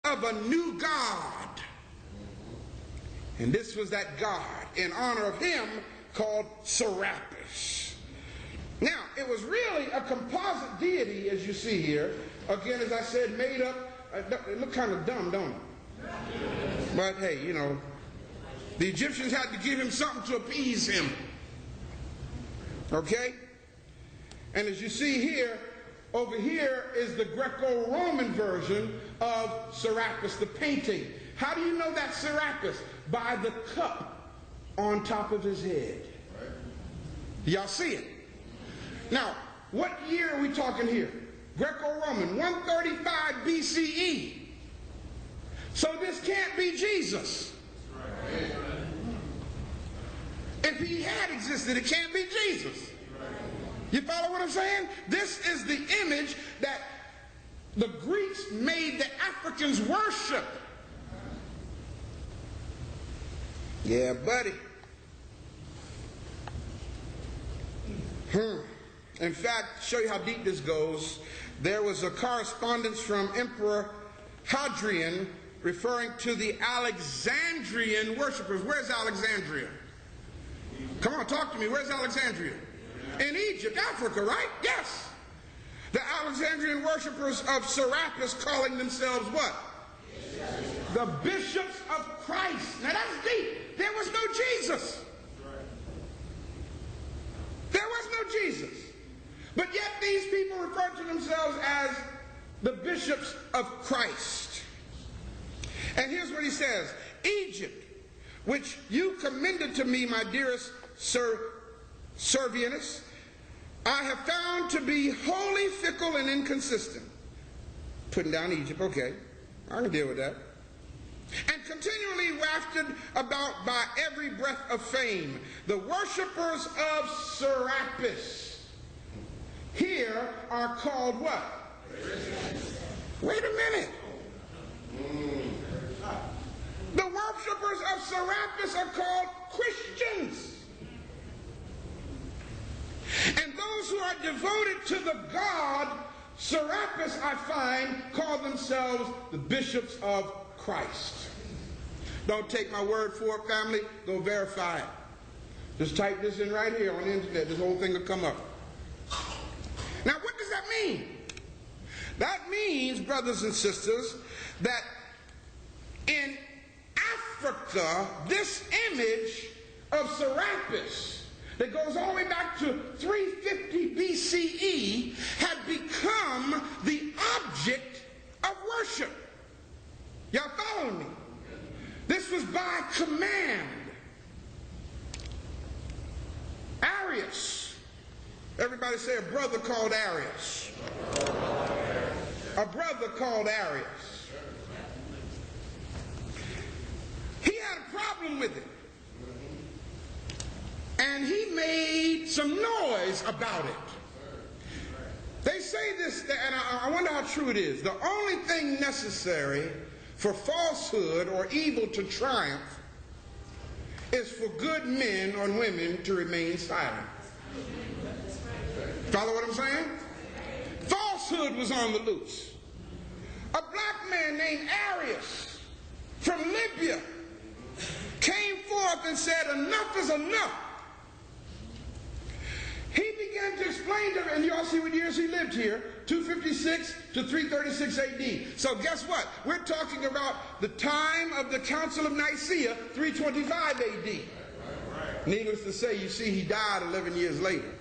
of a new god. And this was that god in honor of him called Serapis. Now, it was really a composite deity, as you see here. Again, as I said, made up. It looked kind of dumb, don't it? But hey, you know, the Egyptians had to give him something to appease him. Okay? And as you see here, over here is the Greco-Roman version of Serapis, the painting. How do you know that's Serapis? By the cup on top of his head. Y'all see it? Now, what year are we talking here? Greco-Roman, 135 BCE. So this can't be Jesus. If he had existed, it can't be Jesus. You follow what I'm saying? This is the image that the Greeks made the Africans worship. Yeah, buddy. In fact, to show you how deep this goes, there was a correspondence from Emperor Hadrian referring to the Alexandrian worshippers. Where's Alexandria? Come on, talk to me. Where's Alexandria? In Egypt, Africa, right? Yes. The Alexandrian worshippers of Serapis calling themselves what? The bishops of Christ. Now that's deep. There was no Jesus. There was no Jesus. But yet these people refer to themselves as the bishops of Christ. And here's what he says. Egypt, which you commended to me, my dearest Sir Servianus, I have found to be wholly fickle and inconsistent. Putting down Egypt, okay. I can deal with that. And continually wafted about by every breath of fame, the worshippers of Serapis here are called what? Wait a minute. The worshippers of Serapis are called Christians. And those who are devoted to the god Serapis, I find, call themselves the bishops of Christ. Don't take my word for it, family. Go verify it. Just type this in right here on the internet. This whole thing will come up. Now, what does that mean? That means, brothers and sisters, that in Africa, this image of Serapis that goes all the way back to 350 BCE had become the object of worship. Y'all following me? This was by command. Arius. Everybody say a brother called Arius. A brother called Arius. He had a problem with it. And he made some noise about it. They say this, and I wonder how true it is. The only thing necessary for falsehood or evil to triumph is for good men or women to remain silent. Follow what I'm saying? Falsehood was on the loose. A black man named Arius from Libya came forth and said, enough is enough. He began to explain to them, and you all see what years he lived here, 256 to 336 AD. So guess what? We're talking about the time of the Council of Nicaea, 325 AD. Needless to say, you see, he died 11 years later.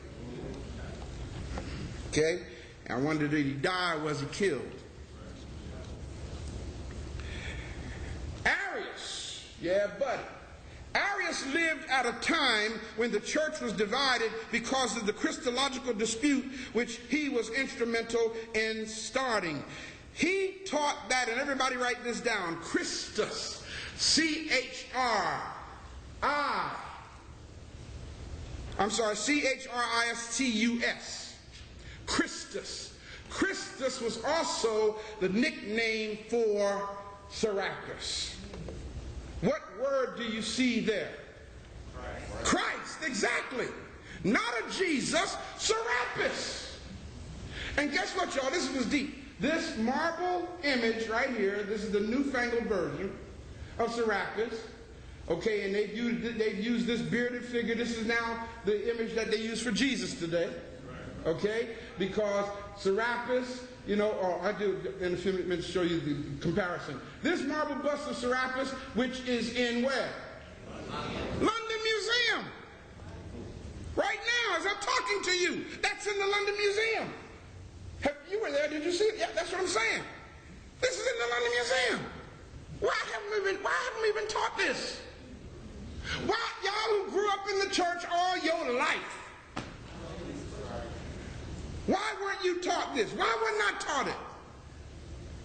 Okay? I wonder, did he die or was he killed? Arius, yeah, buddy. Arius lived at a time when the church was divided because of the Christological dispute which he was instrumental in starting. He taught that, and everybody write this down, Christus, C-H-R-I-S-T-U-S, Christus. Christus was also the nickname for Serapis. What word do you see there? Christ, exactly. Not a Jesus, Serapis. And guess what, y'all? This was deep. This marble image right here, this is the newfangled version of Serapis. Okay, and they've used this bearded figure. This is now the image that they use for Jesus today. Okay, because Serapis, or I do in a few minutes show you the comparison. This marble bust of Serapis, which is in where? London Museum. Right now, as I'm talking to you, that's in the London Museum. You were there, did you see it? Yeah, that's what I'm saying. This is in the London Museum. Why haven't we been taught this? Why, y'all who grew up in the church all your life, why weren't you taught this? Why were not taught it?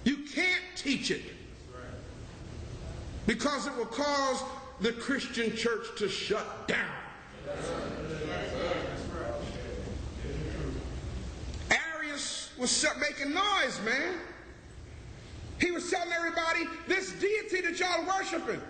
You can't teach it. Because it will cause the Christian church to shut down. Arius was making noise, man. He was telling everybody, this deity that y'all are worshiping,